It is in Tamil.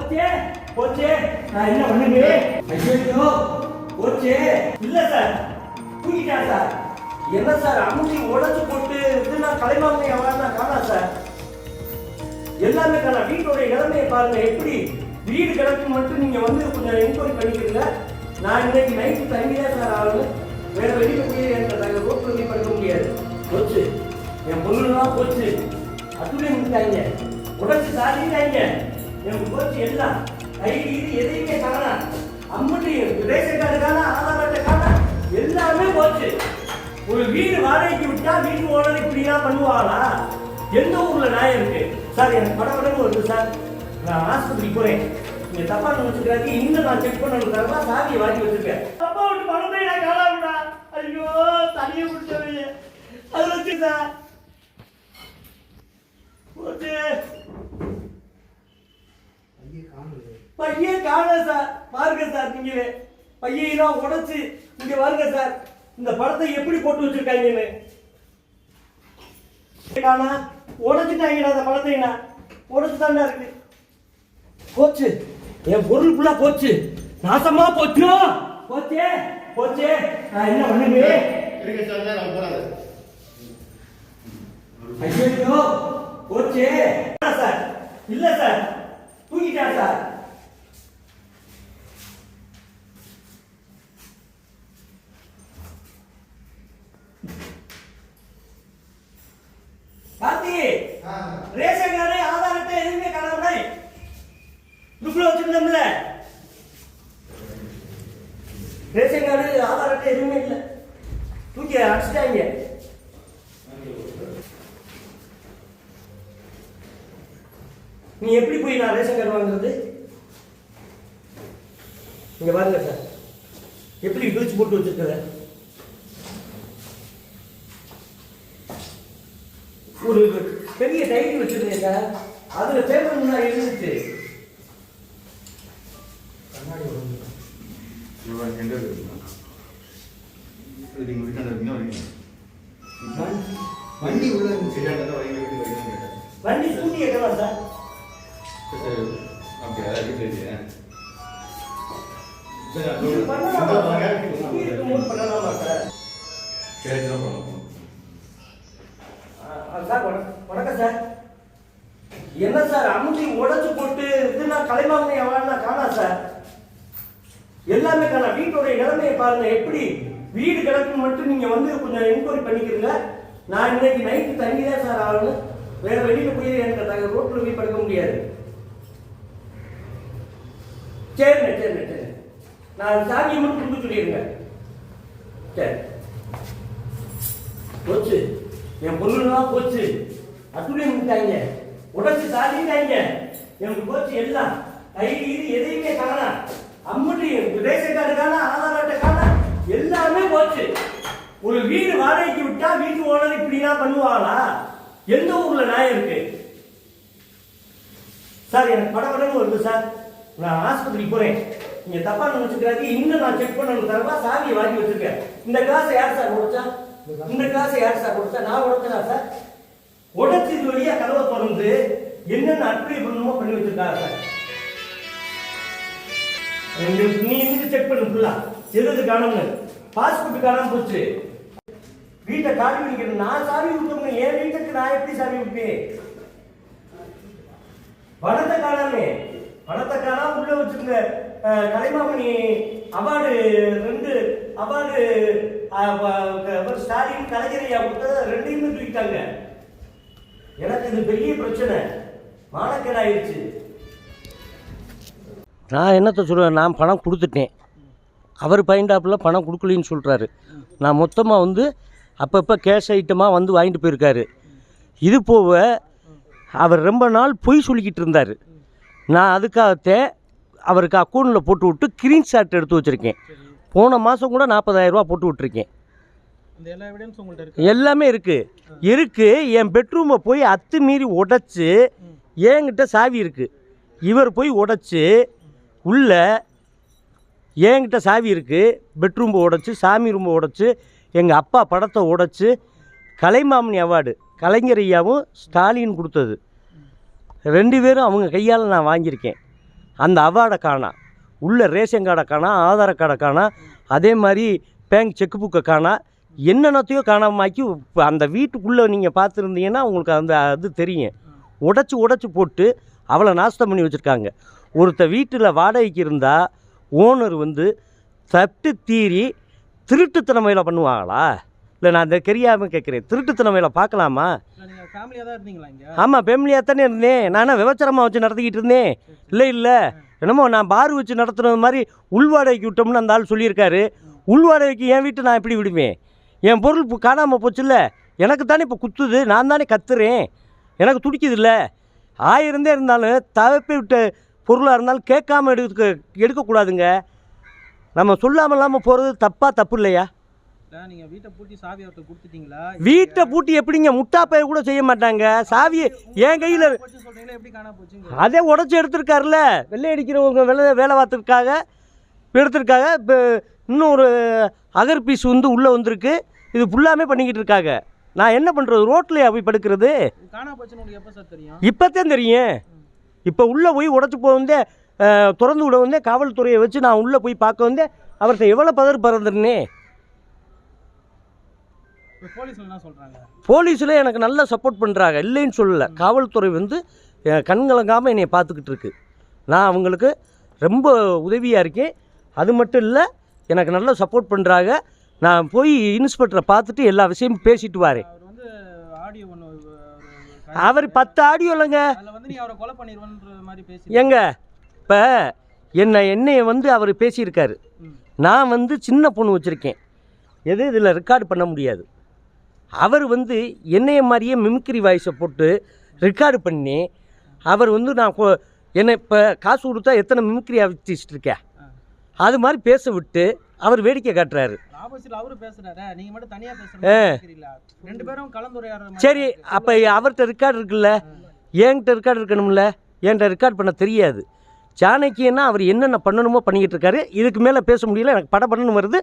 போச்சே போச்சே நான் என்ன பண்ணுங்க? ஐயோ போச்சே. இல்ல சார், தூக்கிட்டா சார். என்ன சார் அமுதி உடைச்சு போட்டு இதுனா கலைமாமணி அவனா காணா சார். எல்லாமே காணா. வீட்டோட நிலைமையை பாருங்க எப்படி. வீடு கிடக்கு மட்டும் நீங்க வந்து கொஞ்சம் என்கொயரி பண்ணிக்கிறீங்க. நான் இன்னைக்கு நைட்டு தங்கிதான் சார் ஆகணும். வேற வெளியில போய் எனக்கு ரோட்ல போய் படிக்க முடியாது. போச்சு என் பொண்ணுலாம் போச்சு. அதுவே முடித்தாங்க, உடச்சு சாதிட்டாங்க. எனக்கு போச்சு எல்லாம். ஐடி இது எதையுமே காணா. அம்மட்டி ரேஷன் கார்டு காணா, ஆதார் அட்டை காணா, எல்லாமே போச்சு. ஒரு வீடு வாடகைக்கு விட்டா வீட்டு ஓனர் இப்படிலாம் பண்ணுவாங்களா? எந்த ஊர்ல நாயம் இருக்கு சார்? எனக்கு படப்படன்னு வருது சார். நான் ஆஸ்பத்திரிக்கு போறேன். நீங்க தப்பா நினைச்சுக்கிறாங்க. இன்னும் நான் செக் பண்ணணும் தரமா சாவியை வாங்கி வச்சிருக்கேன். அப்பா விட்டு பணத்தை நான் காணாமடா. ஐயோ தனியை பிடிச்சவையே அது வச்சு சார் போச்சு. பையன் காண சார். பாருங்க சார், நீங்களே பையெல்லாம் உடைச்சு இங்க பாருங்க சார். இந்த படத்தை எப்படி போட்டு வச்சிருக்காங்கன்னு காணா. உடைச்சுட்டாங்கடா அந்த படத்தை. உடைச்சுதாண்டா இருக்கு. போச்சு என் பொருள் ஃபுல்லா போச்சு. நாசமா போச்சு. போச்சே போச்சே நான் என்ன பண்ணுங்க? ஐயோ போச்சே சார். இல்ல சார், தூக்கிட்டா sir. Karthi, ration card Aadhaar அட்டை எதுவுமே காணாம துப்புல வச்சிருந்தோம்ல. ரேஷன் கார்டு ஆதார் அட்டை எதுவுமே இல்லை. தூக்கி அடிச்சிட்டாங்க. நீ எப்படி போய் நான் ரேஷன் கார்டு வாங்குறது? இங்க பாருங்க சார், எப்படி பிரிச்சு போட்டு வச்சிருக்கிற. ஒரு பெரிய டைரி வச்சிருக்கேன் சார். அதுல பேப்பர் முன்னாடி இருந்துச்சு. வண்டி உள்ள வண்டி ஸ்கூட்டி எட்டலாம் சார். பண்ணலாமா சார்? சார் வணக்கம் சார். என்ன சார் அமுதி உடைச்சு போட்டு இதுனா கலைமாமணி அவனா காணா சார். எல்லாமே காணா. வீட்டோட நிலைமையை பாருங்க எப்படி. வீடு கிடக்கு மட்டும் நீங்க வந்து கொஞ்சம் என்கொயரி பண்ணிக்கிறீங்க. நான் இன்னைக்கு நைட்டு தங்கிதான் சார் ஆகணும். வேற வெளியில போய் எனக்கு ரோட்ல போய் படிக்க முடியாது. சரிண்ணே சரிண்ணே சரி. நான் சாமியை மட்டும் கொடுத்து சொல்லிடுங்க. சரி போச்சு என் பொண்ணுலாம் போச்சு. அதுவே முடித்தாங்க, உடச்சு சாதிட்டாங்க. எனக்கு போச்சு எல்லாம். ஐடி இது எதையுமே காணா. அம்மட்டி ரேஷன் கார்டு காணா, ஆதார் அட்டை காணா, எல்லாமே போச்சு. ஒரு வீடு வாடகைக்கு விட்டா வீட்டு ஓனர் இப்படிலாம் பண்ணுவாங்களா? எந்த ஊர்ல நாயம் இருக்கு சார்? எனக்கு படப்படன்னு வருது சார். நான் ஆஸ்பத்திரிக்கு போறேன். நீங்க தப்பா நினைச்சுக்கிறாங்க. இன்னும் நான் செக் பண்ணணும் தரமா சாவியை வாங்கி வச்சிருக்கேன். இந்த கிளாஸ் யார் சார் உடைச்சா? இந்த கிளாஸ் யார் சார் உடைச்சா? நான் உடைச்சா சார்? உடைச்சி இது வழியா கதவை திறந்து என்னென்ன அப்ளை பண்ணணுமோ பண்ணி வச்சிருக்காங்க சார். நீ வந்து செக் பண்ணு ஃபுல்லா. எது காணும்னு பாஸ்போர்ட் காணாம போச்சு. வீட்டை காட்டி வைக்கணும். நான் சாவி விட்டோம்னு என் வீட்டுக்கு நான் எப்படி சாவி விட்டேன்? பணத்தை காணாமே. பணத்தை காணாம உள்ள வச்சிருந்த கலைமாமணி அவார்டு 2 அவார்டு ஸ்டாலின் கலைஞரையா கொடுத்தத 2யுமே தூக்கிட்டாங்க. எனக்கு இது பெரிய பிரச்சனை. மானக்கேடாயிருச்சு. நான் என்னத்தை சொல்லுவேன்? நான் பணம் கொடுத்துட்டேன். அவர் பையன்டாப்பில் பணம் கொடுக்கலின்னு சொல்கிறாரு. நான் மொத்தமாக வந்து அப்பப்போ கேஷ் ஐட்டமாக வந்து வாங்கிட்டு போயிருக்காரு. இது போக அவர் ரொம்ப நாள் பொய் சொல்லிக்கிட்டு இருந்தார். நான் அதுக்காகத்தே அவருக்கு அக்கௌண்ட்டில் போட்டு விட்டு ஸ்க்ரீன்ஷாட் எடுத்து வச்சுருக்கேன். போன மாதம் கூட 40,000 ரூபா போட்டு விட்டுருக்கேன். எல்லாமே இருக்குது. என் பெட்ரூமை போய் அத்துமீறி உடைச்சி என்கிட்ட சாவி இருக்குது. இவர் போய் உடைச்சி உள்ள என்கிட்ட சாவி இருக்குது. பெட்ரூம்பை உடைச்சி, சாமி ரூம்பை உடைச்சி, எங்கள் அப்பா படத்தை உடைச்சி, கலைமாமணி அவார்டு கலைஞர் ஐயாவும் ஸ்டாலின் கொடுத்தது 2 பேரும் அவங்க கையால் நான் வாங்கியிருக்கேன். அந்த அவார்டை காணா, உள்ள ரேஷன் கார்டை காணா, ஆதார கார்டை காணா, அதே மாதிரி பேங்க் செக் புக்கை காணா, என்னென்னத்தையோ காணாமாக்கி அந்த வீட்டுக்குள்ளே நீங்கள் பார்த்துருந்தீங்கன்னா உங்களுக்கு அந்த அது தெரியும். உடச்சி போட்டு அவளை நாஸ்தம் பண்ணி வச்சுருக்காங்க. ஒருத்த வீட்டில் வாடகைக்கு இருந்தால் ஓனர் வந்து தட்டு தீரி திருட்டுத்தனம் வேலை பண்ணுவாங்களா? இல்லை, நான் அந்த தெரியாமல் கேட்குறேன். திருட்டுத்தனம் வேலை பார்க்கலாமா? ஆமாம், ஃபேமிலியாக தானே இருந்தேன். நானே விவசாயமாக வச்சு நடத்திக்கிட்டு இருந்தேன். இல்லை என்னமோ நான் பார் வச்சு நடத்துறது மாதிரி உள்வாடகைக்கு விட்டோம்னு அந்த ஆள் சொல்லியிருக்காரு. உள்வாடகைக்கு என் வீட்டை நான் எப்படி விடுவேன்? என் பொருள் காணாமல் போச்சுல்ல, எனக்கு தானே இப்போ குத்துது, நான் தானே கத்துறேன், எனக்கு துடிக்குது இல்லை. ஆயிருந்தே இருந்தாலும் தவப்பி விட்ட பொருளாக இருந்தாலும் கேட்காம எடுக்கக்கூடாதுங்க. நம்ம சொல்லாமல் இல்லாமல் போகிறது தப்பு இல்லையா? நீங்கள் வீட்டை பூட்டி சாவி அவர்கிட்ட கொடுத்துட்டீங்களா? வீட்டை பூட்டி எப்படிங்க? முட்டாப்பைய கூட செய்ய மாட்டாங்க. சாவி என் கையில் எப்படி காணா போச்சு? அதே உடச்சி எடுத்துருக்காருல்ல, வெள்ளை அடிக்கிறவங்க வேலை பார்த்துருக்காங்க, எடுத்துருக்காங்க. இப்போ இன்னும் ஒரு அகர் பீஸ் வந்து உள்ளே வந்திருக்கு. இது ஃபுல்லாமே பண்ணிக்கிட்டு இருக்காங்க. நான் என்ன பண்ணுறது? ரோட்லையா போய் படுக்கிறது? காணா போச்சுன்னு உங்களுக்கு எப்போ சார் தெரியும்? இப்போத்தான் தெரியும். இப்போ உள்ளே போய் உடச்சி போக வந்தே, திறந்து விட வந்தே, காவல்துறையை வச்சு நான் உள்ளே போய் பார்க்க வந்தேன். அவர்கிட்ட எவ்வளோ பறந்துருனே. போலீஸில் என்ன சொல்கிறாங்க? போலீஸில் எனக்கு நல்லா சப்போர்ட் பண்ணுறாங்க, இல்லைன்னு சொல்லலை. காவல்துறை வந்து கண்கலங்காமல் என்னை பார்த்துக்கிட்டு இருக்கு. நான் அவங்களுக்கு ரொம்ப உதவியாக இருக்கேன். அது மட்டும் இல்லை, எனக்கு நல்லா சப்போர்ட் பண்ணுறாங்க. நான் போய் இன்ஸ்பெக்டரை பார்த்துட்டு எல்லா விஷயமும் பேசிட்டு வரேன். அவர் 10 ஆடியோ இல்லைங்க. எங்க இப்போ என்னைய வந்து அவர் பேசியிருக்காரு. நான் வந்து சின்ன பொண்ணு வச்சுருக்கேன், இதில் ரெக்கார்டு பண்ண முடியாது. அவர் வந்து என்னைய மாதிரியே மிமிக்ரி வாய்ஸை போட்டு ரெக்கார்டு பண்ணி அவர் வந்து நான் என்னை இப்போ காசு கொடுத்தா எத்தனை மிமிக்ரி ஆர்டிஸ்ட் இருக்கேன் அது மாதிரி பேச விட்டு அவர் வேடிக்கை காட்டுறாரு. சரி, அப்போ அவர்கிட்ட ரெக்கார்டு இருக்குல்ல, என்கிட்ட ரெக்கார்டு இருக்கணும்ல. என்கிட்ட ரெக்கார்ட் பண்ண தெரியாது. ஜானகின்னா அவர் என்னென்ன பண்ணணுமோ பண்ணிக்கிட்டு இருக்காரு. இதுக்கு மேலே பேச முடியல, எனக்கு படப்படன்னு வருது.